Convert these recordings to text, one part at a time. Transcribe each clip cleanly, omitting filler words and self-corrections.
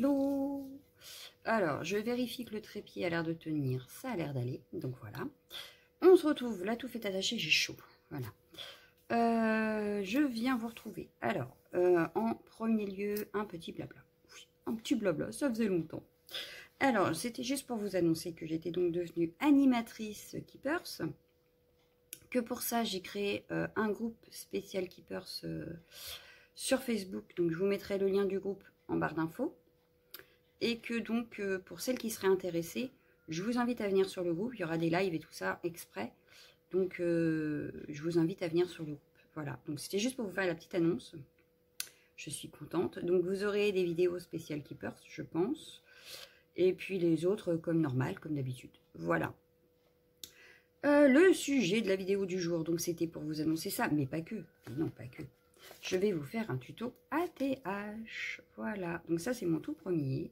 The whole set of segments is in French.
Hello! Alors, je vérifie que le trépied a l'air de tenir. Ça a l'air d'aller. Donc voilà. On se retrouve. La touffe est attachée. J'ai chaud. Voilà. Je viens vous retrouver. Alors, en premier lieu, un petit blabla. Oui, un petit blabla. Ça faisait longtemps. Alors, c'était juste pour vous annoncer que j'étais donc devenue animatrice Keepers. Que pour ça, j'ai créé un groupe spécial Keepers sur Facebook. Donc, je vous mettrai le lien du groupe en barre d'infos. Et que donc, pour celles qui seraient intéressées, je vous invite à venir sur le groupe. Il y aura des lives et tout ça exprès. Donc, je vous invite à venir sur le groupe. Voilà. Donc, c'était juste pour vous faire la petite annonce. Je suis contente. Donc, vous aurez des vidéos spéciales Keepers, je pense. Et puis, les autres comme normal, comme d'habitude. Voilà. Le sujet de la vidéo du jour. Donc, c'était pour vous annoncer ça. Mais pas que. Non, pas que. Je vais vous faire un tuto ATH. Voilà. Donc, ça, c'est mon tout premier.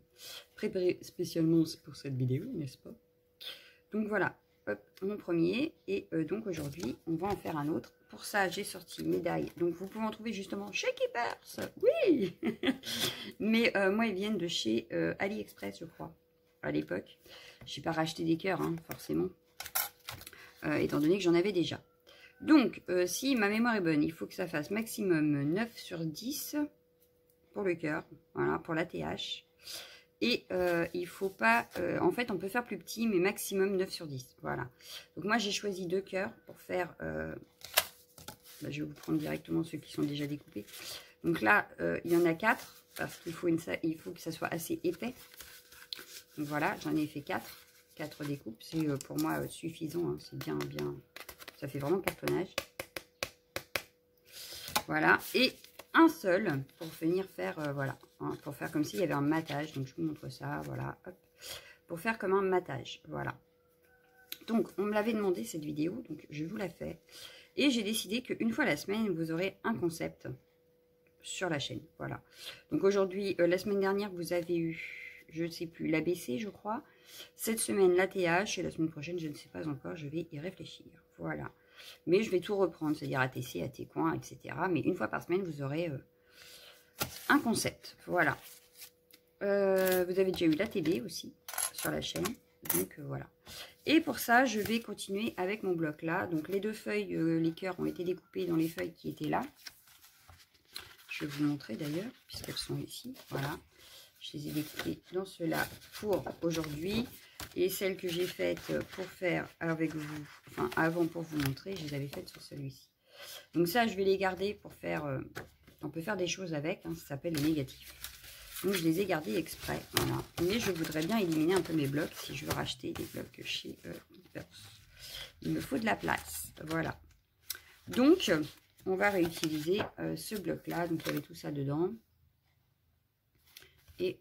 Préparé spécialement pour cette vidéo, n'est-ce pas? Donc, voilà. Hop, mon premier. Et donc, aujourd'hui, on va en faire un autre. Pour ça, j'ai sorti médaille. Donc, vous pouvez en trouver justement chez Keepers. Oui. Mais moi, ils viennent de chez AliExpress, je crois. À l'époque. Je n'ai pas racheté des cœurs, hein, forcément. Étant donné que j'en avais déjà. Donc, si ma mémoire est bonne, il faut que ça fasse maximum 9 sur 10 pour le cœur. Voilà, pour l'ATH. Et il faut pas... en fait, on peut faire plus petit, mais maximum 9 sur 10. Voilà. Donc, moi, j'ai choisi 2 cœurs pour faire... je vais vous prendre directement ceux qui sont déjà découpés. Donc là, il y en a 4, parce qu'il faut, il faut que ça soit assez épais. Donc voilà, j'en ai fait 4. 4 découpes, c'est pour moi suffisant. Hein. C'est bien, bien... Ça fait vraiment cartonnage. Voilà. Et un seul pour venir faire, voilà. Hein, pour faire comme s'il y avait un matage. Donc, je vous montre ça. Voilà. Hop. Pour faire comme un matage. Voilà. Donc, on me l'avait demandé cette vidéo. Donc, je vous la fais. Et j'ai décidé qu'une fois la semaine, vous aurez un concept sur la chaîne. Voilà. Donc, aujourd'hui, la semaine dernière, vous avez eu, je ne sais plus, l'ABC, je crois. Cette semaine, l'ATH. Et la semaine prochaine, je ne sais pas encore. Je vais y réfléchir. Voilà. Mais je vais tout reprendre, c'est-à-dire ATC, AT coin, etc. Mais une fois par semaine, vous aurez un concept. Voilà. Vous avez déjà eu l'ATB aussi sur la chaîne. Donc voilà. Et pour ça, je vais continuer avec mon bloc là. Donc les 2 feuilles, les cœurs ont été découpés dans les feuilles qui étaient là. Je vais vous montrer d'ailleurs, puisqu'elles sont ici. Voilà. Je les ai découpées dans ceux-là pour aujourd'hui. Et celles que j'ai faites pour faire avec vous, enfin avant pour vous montrer, je les avais faites sur celui-ci. Donc ça, je vais les garder pour faire, on peut faire des choses avec, hein, ça s'appelle le négatif. Donc je les ai gardés exprès, voilà. Mais je voudrais bien éliminer un peu mes blocs si je veux racheter des blocs chez Keepers. Il me faut de la place, voilà. Donc, on va réutiliser ce bloc-là, donc il y avait tout ça dedans. Et...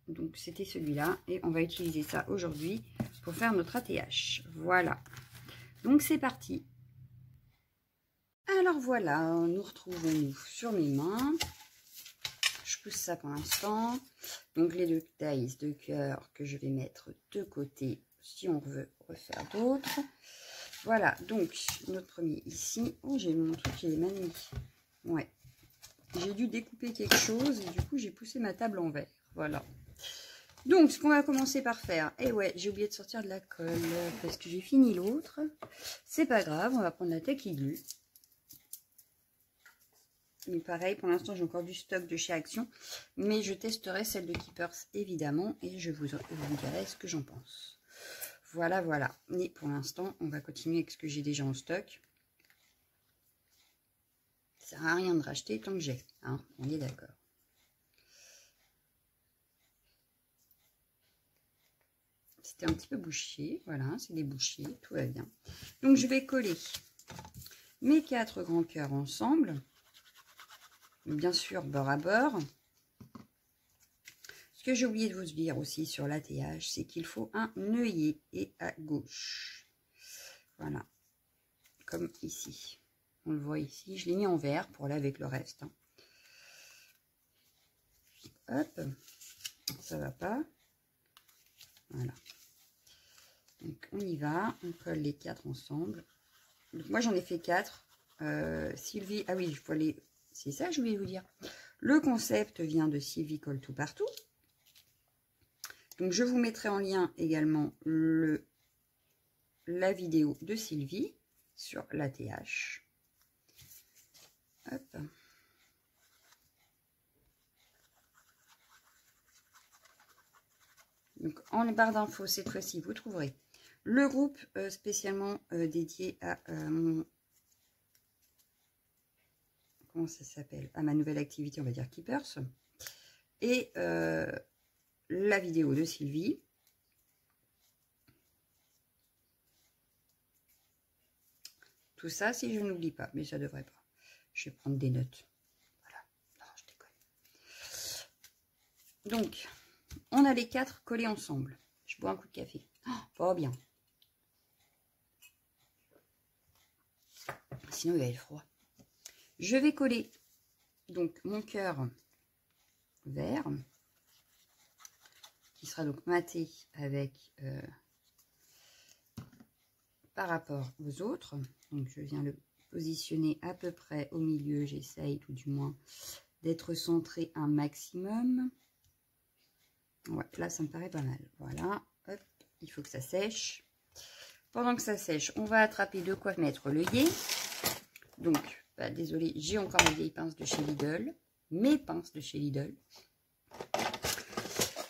donc, c'était celui-là. Et on va utiliser ça aujourd'hui pour faire notre ATH. Voilà. Donc, c'est parti. Alors, voilà. Nous retrouvons-nous sur mes mains. Je pousse ça pour l'instant. Donc, les 2 tailles de cœur que je vais mettre de côté si on veut refaire d'autres. Voilà. Donc, notre premier ici. Oh, j'ai mon truc qui est manié. Ouais. J'ai dû découper quelque chose et du coup, j'ai poussé ma table en verre. Voilà. Donc, ce qu'on va commencer par faire, et ouais, j'ai oublié de sortir de la colle parce que j'ai fini l'autre. C'est pas grave, on va prendre la Tacky Glue. Mais pareil, pour l'instant, j'ai encore du stock de chez Action. Mais je testerai celle de Keepers, évidemment, et je vous dirai ce que j'en pense. Voilà, voilà. Mais pour l'instant, on va continuer avec ce que j'ai déjà en stock. Ça sert à rien de racheter tant que j'ai, hein, on est d'accord. C'était un petit peu bouché, voilà, c'est des bouchées, tout va bien. Donc, je vais coller mes 4 grands cœurs ensemble. Bien sûr, bord à bord. Ce que j'ai oublié de vous dire aussi sur l'ATH, c'est qu'il faut un œillet et à gauche. Voilà, comme ici. On le voit ici, je l'ai mis en vert pour aller avec le reste. Hop, ça va pas. Voilà. Donc, on y va, on colle les 4 ensemble. Donc, moi, j'en ai fait 4. Sylvie, ah oui, il faut aller... C'est ça, je voulais vous dire. Le concept vient de Sylvie Colle Tout Partout. Donc, je vous mettrai en lien également la vidéo de Sylvie sur l'ATH. Hop. Donc, en barre d'infos, cette fois-ci, vous trouverez le groupe spécialement dédié à mon... Comment ça s'appelle? À ma nouvelle activité, on va dire Keepers. Et la vidéo de Sylvie. Tout ça, si je n'oublie pas, mais ça devrait pas. Je vais prendre des notes. Voilà. Non, je déconne. Donc, on a les 4 collés ensemble. Je bois un coup de café. Oh, pas bien. Sinon, il va être froid. Je vais coller donc mon cœur vert, qui sera donc maté avec par rapport aux autres. Donc, je viens le positionner à peu près au milieu. J'essaye tout du moins d'être centré un maximum. Ouais, là, ça me paraît pas mal. Voilà, hop, il faut que ça sèche. Pendant que ça sèche, on va attraper de quoi mettre l'œillet. Donc, bah, désolé, j'ai encore mes vieilles pinces de chez Lidl. Mes pinces de chez Lidl.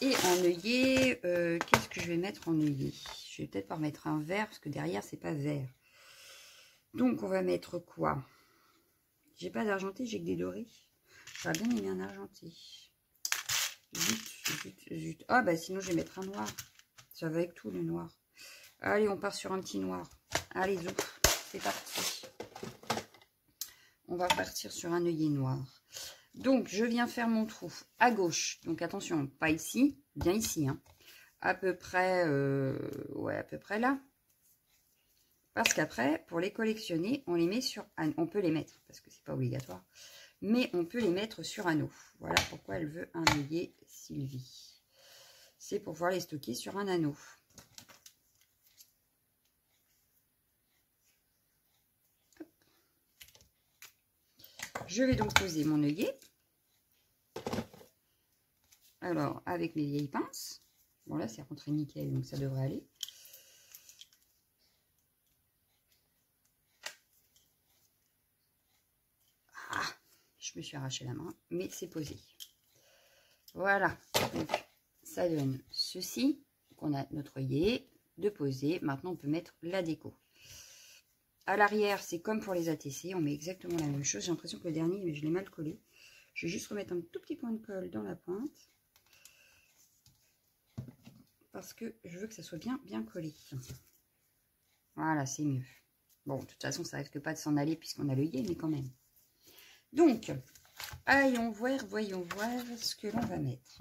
Et en œillet, qu'est-ce que je vais mettre en œillet? Je vais peut-être pas mettre un vert, parce que derrière, c'est pas vert. Donc, on va mettre quoi? J'ai pas d'argenté, j'ai que des dorés. J'aurais bien aimé un argenté. Zut. Ah, bah sinon, je vais mettre un noir. Ça va avec tout, le noir. Allez, on part sur un petit noir. Allez, zou, c'est parti. On va partir sur un œillet noir. Donc, je viens faire mon trou à gauche. Donc, attention, pas ici, bien ici. Hein. À peu près, ouais, à peu près là. Parce qu'après, pour les collectionner, on les met sur... On peut les mettre, parce que c'est pas obligatoire. Mais on peut les mettre sur anneau. Voilà pourquoi elle veut un œillet Sylvie. C'est pour pouvoir les stocker sur un anneau. Hop. Je vais donc poser mon œillet. Alors, avec mes vieilles pinces. Bon, là, c'est rentré nickel, donc ça devrait aller. Ah, je me suis arraché la main, mais c'est posé. Voilà. Donc, ça donne ceci. On a notre œillet de poser. Maintenant, on peut mettre la déco. À l'arrière, c'est comme pour les ATC. On met exactement la même chose. J'ai l'impression que le dernier, mais je l'ai mal collé. Je vais juste remettre un tout petit point de colle dans la pointe. Parce que je veux que ça soit bien collé. Voilà, c'est mieux. Bon, de toute façon, ça risque pas de s'en aller puisqu'on a l'œillet, mais quand même. Donc, voyons voir ce que l'on va mettre.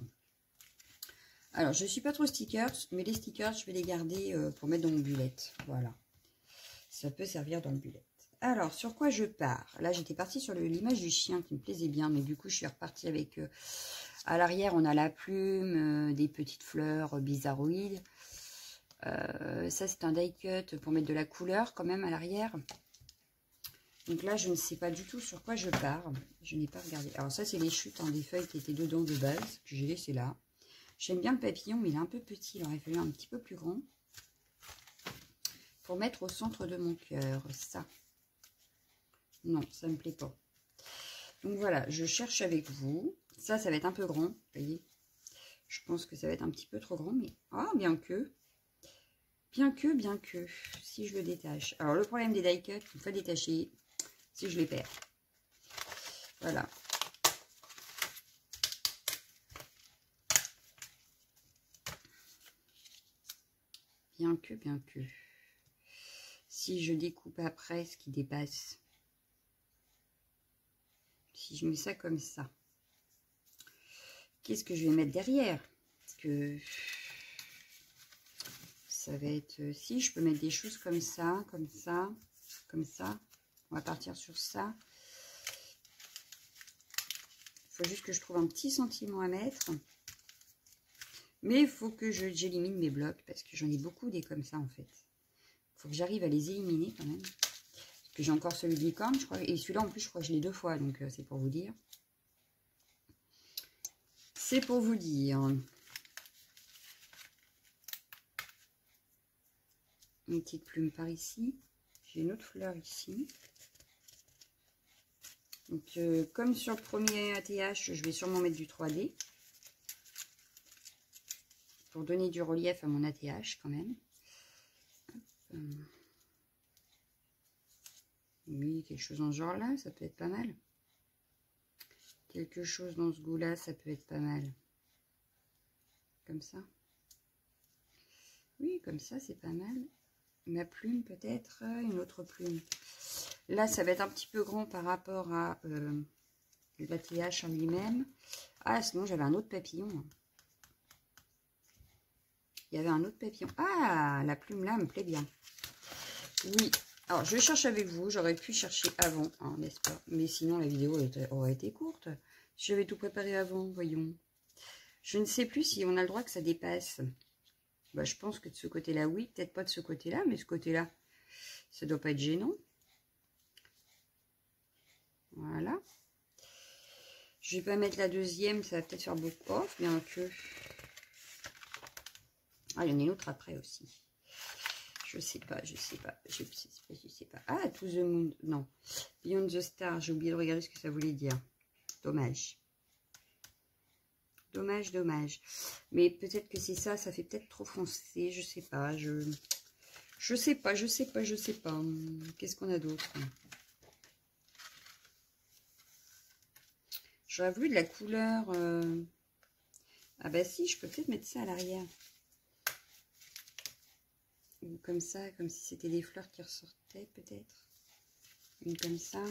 Alors, je ne suis pas trop stickers, mais les stickers, je vais les garder pour mettre dans mon bullette. Voilà. Ça peut servir dans le bullette. Alors, sur quoi je pars? Là, j'étais partie sur l'image du chien qui me plaisait bien, mais du coup, je suis repartie avec... à l'arrière, on a la plume, des petites fleurs bizarroïdes. Ça, c'est un die cut pour mettre de la couleur quand même à l'arrière. Donc là, je ne sais pas du tout sur quoi je pars. Je n'ai pas regardé. Alors ça, c'est les chutes des feuilles qui étaient dedans de base, que j'ai laissé là. J'aime bien le papillon, mais il est un peu petit. Il aurait fallu un petit peu plus grand. Pour mettre au centre de mon cœur. Ça. Non, ça ne me plaît pas. Donc voilà, je cherche avec vous. Ça va être un peu grand. Vous voyez, je pense que ça va être un petit peu trop grand. Mais ah, bien que, si je le détache. Alors, le problème des die cuts, il faut détacher si je les perds. Voilà. Bien que. Si je découpe après ce qui dépasse. Si je mets ça comme ça. Qu'est-ce que je vais mettre derrière? Parce que ça va être... Si, je peux mettre des choses comme ça, comme ça, comme ça. On va partir sur ça. Il faut juste que je trouve un petit sentiment à mettre. Mais il faut que j'élimine mes blocs parce que j'en ai beaucoup des comme ça en fait. Il faut que j'arrive à les éliminer quand même. Parce que j'ai encore celui de licorne, je crois. Et celui-là en plus, je crois que je l'ai 2 fois. Donc c'est pour vous dire. C'est pour vous dire. une petite plume par ici. J'ai une autre fleur ici. Donc, comme sur le premier ATH, je vais sûrement mettre du 3D. Pour donner du relief à mon ATH quand même. Oui, quelque chose dans ce genre-là, ça peut être pas mal. Quelque chose dans ce goût-là, ça peut être pas mal. Comme ça. Oui, comme ça, c'est pas mal. Ma plume, peut-être, une autre plume. Là, ça va être un petit peu grand par rapport à l'ATH en lui-même. Ah, sinon, j'avais un autre papillon. Il y avait un autre papillon. Ah, la plume là me plaît bien. Oui. Alors, je cherche avec vous. J'aurais pu chercher avant, hein, n'est-ce pas? Mais sinon, la vidéo aurait été courte. Si j'avais tout préparé avant, voyons. Je ne sais plus si on a le droit que ça dépasse. Bah, je pense que de ce côté-là, oui. Peut-être pas de ce côté-là, mais ce côté-là, ça doit pas être gênant. Voilà. Je vais pas mettre la deuxième, ça va peut-être faire beaucoup off, bien que... Ah, il y en a une autre après aussi. Je sais pas, je sais pas. Je sais pas. Ah, To the Moon. Non. Beyond the Star. J'ai oublié de regarder ce que ça voulait dire. Dommage. Dommage, dommage. Mais peut-être que c'est ça. Ça fait peut-être trop foncé. Je sais pas. Je sais pas. Qu'est-ce qu'on a d'autre? J'aurais voulu de la couleur... Ah bah si, je peux peut-être mettre ça à l'arrière. Comme ça, comme si c'était des fleurs qui ressortaient peut-être. Une comme ça.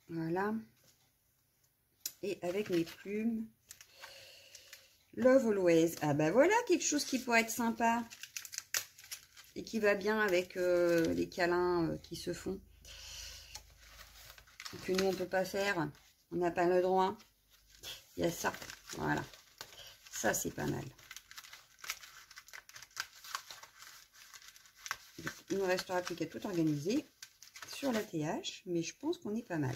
Voilà. Et avec mes plumes. Love Always. Ah bah voilà, quelque chose qui pourrait être sympa. Et qui va bien avec les câlins qui se font. Que nous, on ne peut pas faire. On n'a pas le droit. Il y a ça. Voilà. Ça, c'est pas mal. Il ne me restera plus qu'à tout organiser sur la TH, mais je pense qu'on est pas mal.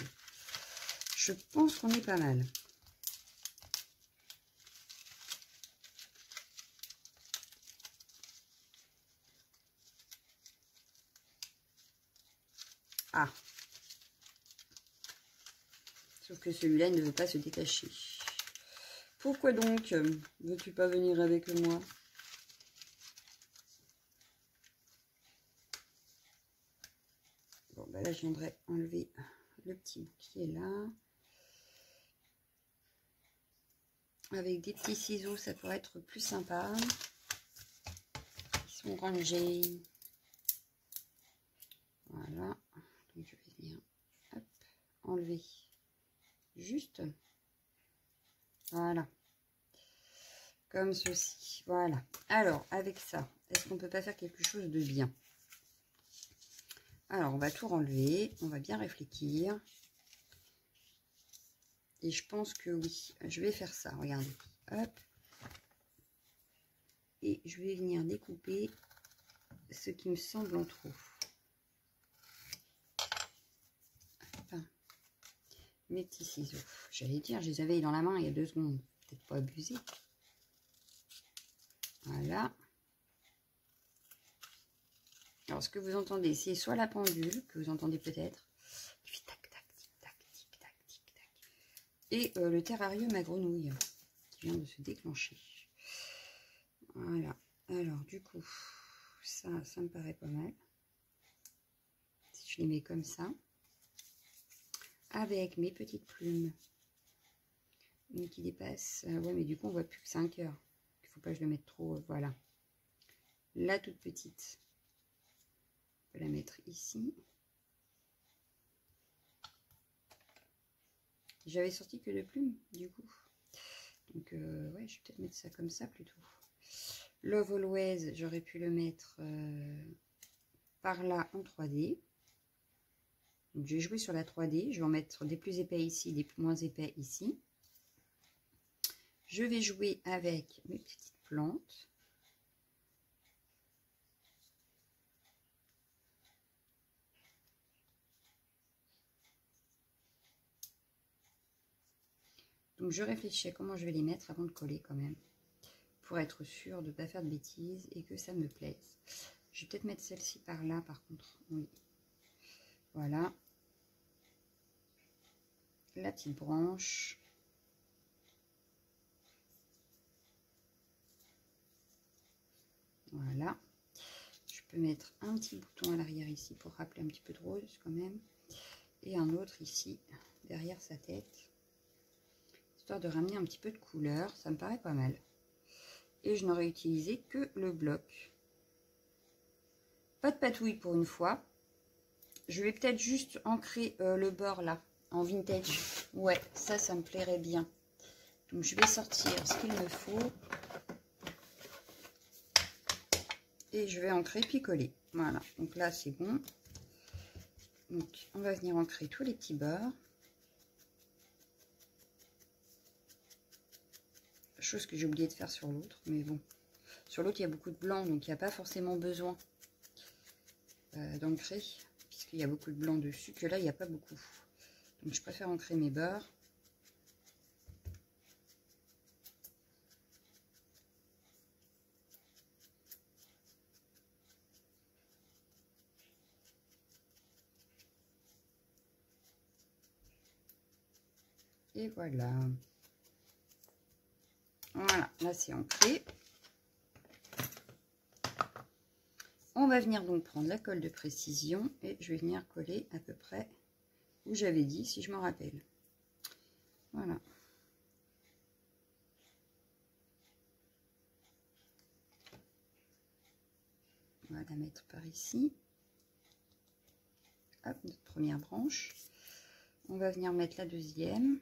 Je pense qu'on est pas mal. Ah. Sauf que celui-là ne veut pas se détacher. Pourquoi donc veux-tu pas venir avec moi? Bon, bah là, je viendrai enlever le petit bout qui est là. Avec des petits ciseaux, ça pourrait être plus sympa. Ils sont rangés. Voilà. Donc, je vais venir hop, enlever. Juste. Voilà. Comme ceci. Voilà. Alors, avec ça, est-ce qu'on peut pas faire quelque chose de bien? Alors, on va tout enlever. On va bien réfléchir. Et je pense que oui, je vais faire ça. Regardez. Hop. Et je vais venir découper ce qui me semble en trop. Hop. Mes petits ciseaux. J'allais dire, je les avais dans la main il y a 2 secondes. Peut-être pas abusé. Voilà. Alors, ce que vous entendez, c'est soit la pendule, que vous entendez peut-être, qui fait tac, tac, tic, tac, tic, tac, tic, tac. Et le terrarium à grenouilles, qui vient de se déclencher. Voilà. Alors, du coup, ça me paraît pas mal. Si je les mets comme ça, avec mes petites plumes, une qui dépasse. Ouais, mais du coup, on voit plus que 5 heures. Il ne faut pas que je le mette trop. Voilà. La toute petite. Je vais la mettre ici. J'avais sorti que 2 plumes, du coup. Donc, ouais, je vais peut-être mettre ça comme ça plutôt. Love Always, j'aurais pu le mettre par là en 3D. Donc, je vais jouer sur la 3D. Je vais en mettre des plus épais ici, des moins épais ici. Je vais jouer avec mes petites plantes. Donc, je réfléchis à comment je vais les mettre avant de coller quand même. pour être sûre de ne pas faire de bêtises et que ça me plaise. Je vais peut-être mettre celle-ci par là, par contre. Oui. Voilà. La petite branche. Voilà. Je peux mettre un petit bouton à l'arrière ici pour rappeler un petit peu de rose quand même. Et un autre ici, derrière sa tête. Histoire de ramener un petit peu de couleur. Ça me paraît pas mal. Et je n'aurais utilisé que le bloc. Pas de patouille pour une fois. Je vais peut-être juste ancrer le bord là, en vintage. Ouais, ça me plairait bien. Donc je vais sortir ce qu'il me faut. Et je vais ancrer puis coller. Voilà, donc là c'est bon. Donc on va venir ancrer tous les petits bords. Chose que j'ai oublié de faire sur l'autre, mais bon. Sur l'autre il y a beaucoup de blanc, donc il n'y a pas forcément besoin d'ancrer, puisqu'il y a beaucoup de blanc dessus, que là il n'y a pas beaucoup. Donc je préfère ancrer mes bords. Et voilà. Voilà, là c'est ancré. On va venir donc prendre la colle de précision et je vais venir coller à peu près où j'avais dit, si je m'en rappelle. Voilà. On va la mettre par ici. Hop, notre première branche. On va venir mettre la deuxième.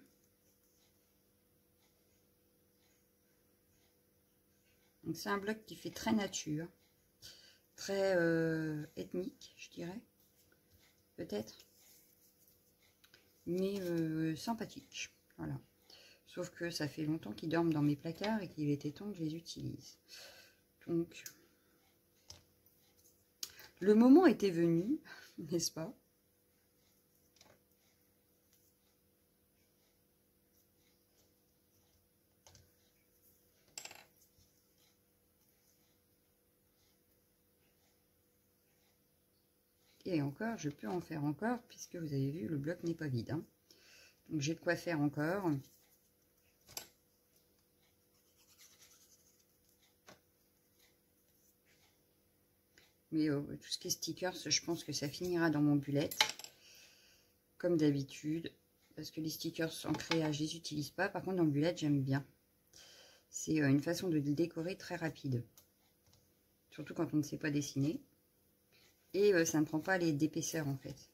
Donc c'est un bloc qui fait très nature, très ethnique, je dirais, peut-être, mais sympathique. Voilà. Sauf que ça fait longtemps qu'ils dorment dans mes placards et qu'il était temps que je les utilise. Donc, le moment était venu, n'est-ce pas? Et encore, je peux en faire encore, puisque vous avez vu, le bloc n'est pas vide. Hein. Donc j'ai de quoi faire encore. Mais tout ce qui est stickers, je pense que ça finira dans mon bullet. Comme d'habitude. Parce que les stickers en créa, je les utilise pas. Par contre, dans le bullet, j'aime bien. C'est une façon de le décorer très rapide. Surtout quand on ne sait pas dessiner. Et ça ne prend pas d'épaisseur en fait.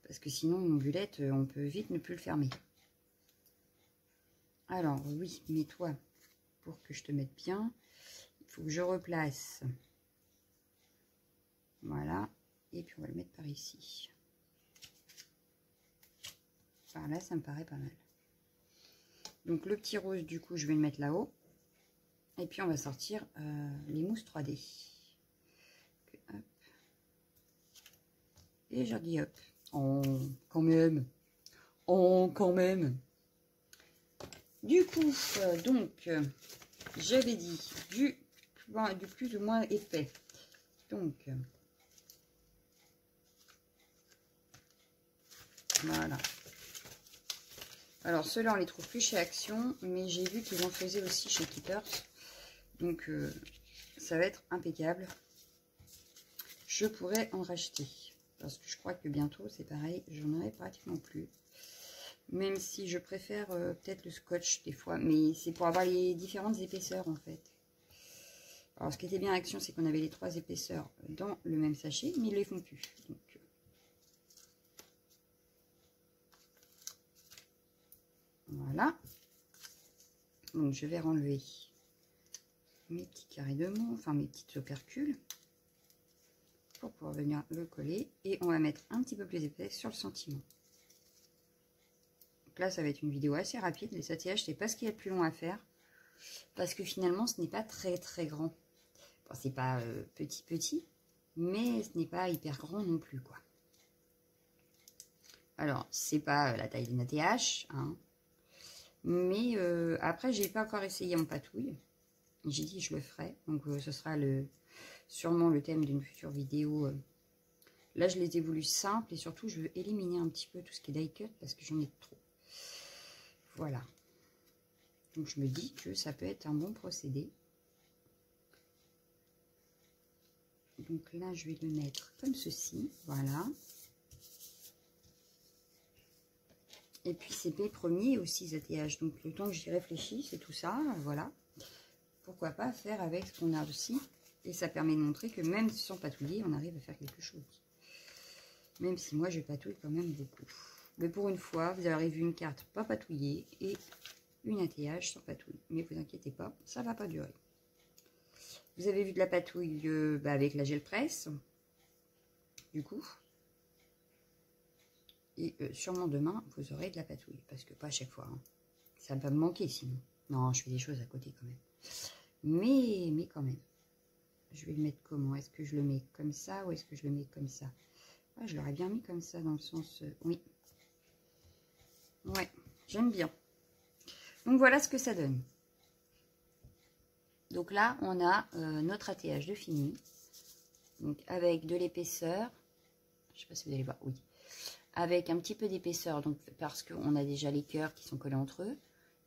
Parce que sinon, mon bullet, on peut vite ne plus le fermer. Alors, oui, mets-toi pour que je te mette bien. Il faut que je replace. Voilà. Et puis, on va le mettre par ici. Par là, ça me paraît pas mal. Donc, le petit rose, du coup, je vais le mettre là-haut. Et puis, on va sortir les mousses 3D. Hop. Et je dis hop. Oh, quand même. Oh, quand même. Du coup, j'avais dit du plus ou moins épais. Donc, voilà. Alors, ceux-là, on les trouve plus chez Action, mais j'ai vu qu'ils en faisaient aussi chez Keepers. Donc, ça va être impeccable. Je pourrais en racheter. Parce que je crois que bientôt, c'est pareil, j'en aurai pratiquement plus. Même si je préfère peut-être le scotch des fois. Mais c'est pour avoir les différentes épaisseurs, en fait. Alors, ce qui était bien Action, c'est qu'on avait les 3 épaisseurs dans le même sachet, mais ils ne les font plus. Donc, voilà. Donc, je vais renlever mes petits carrés de mots, enfin mes petites opercules, pour pouvoir venir le coller. Et on va mettre un petit peu plus épais sur le sentiment. Donc là, ça va être une vidéo assez rapide. Les sautillages, c'est pas ce qu'il y a de plus long à faire. Parce que finalement, ce n'est pas très très grand. Bon, c'est pas petit, mais ce n'est pas hyper grand non plus, quoi. Alors, c'est pas la taille d'une ATH, hein. Mais après, j'ai pas encore essayé en patouille. J'ai dit je le ferai. Donc ce sera sûrement le thème d'une future vidéo. Là, je les ai voulu simples et surtout, je veux éliminer un petit peu tout ce qui est die cut parce que j'en ai trop. Voilà. Donc, je me dis que ça peut être un bon procédé. Donc là, je vais le mettre comme ceci. Voilà. Et puis, c'est mes premiers aussi ATH. Donc, le temps que j'y réfléchis, c'est tout ça. Voilà. Pourquoi pas faire avec ce qu'on a aussi. Et ça permet de montrer que même sans patouiller, on arrive à faire quelque chose. Même si moi, je patouille quand même beaucoup. Mais pour une fois, vous avez vu une carte pas patouillée et une ATH sans patouille. Mais vous inquiétez pas, ça va pas durer. Vous avez vu de la patouille avec la gel presse. Du coup. Et sûrement demain, vous aurez de la patouille. Parce que pas à chaque fois. Hein. Ça va me manquer sinon. Non, je fais des choses à côté quand même. Mais quand même. Je vais le mettre comment? Est-ce que je le mets comme ça ou est-ce que je le mets comme ça? Ah, je l'aurais bien mis comme ça dans le sens... oui. Ouais, j'aime bien. Donc voilà ce que ça donne. Donc là, on a notre ATH de fini. Donc avec de l'épaisseur. Je ne sais pas si vous allez voir. Oui. Avec un petit peu d'épaisseur. Donc parce qu'on a déjà les cœurs qui sont collés entre eux.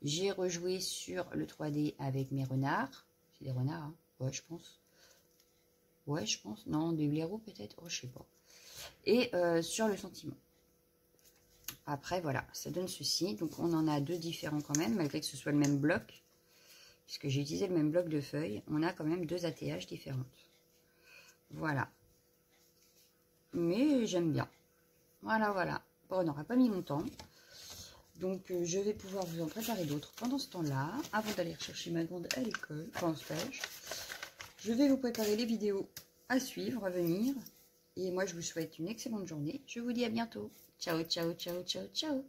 J'ai rejoué sur le 3D avec mes renards. C'est des renards, hein? Ouais, je pense. Ouais, je pense. Non, des blaireaux peut-être. Oh, je sais pas. Et sur le sentiment. Après, voilà, ça donne ceci. Donc, on en a deux différents quand même, malgré que ce soit le même bloc. Puisque j'ai utilisé le même bloc de feuilles. On a quand même deux ATH différentes. Voilà. Mais j'aime bien. Voilà, voilà. Bon, on n'aura pas mis longtemps. Donc, je vais pouvoir vous en préparer d'autres pendant ce temps-là. Avant d'aller rechercher ma grande à l'école, enfin en stage. Je vais vous préparer les vidéos à suivre, à venir. Et moi, je vous souhaite une excellente journée. Je vous dis à bientôt. Ciao, ciao, ciao, ciao, ciao.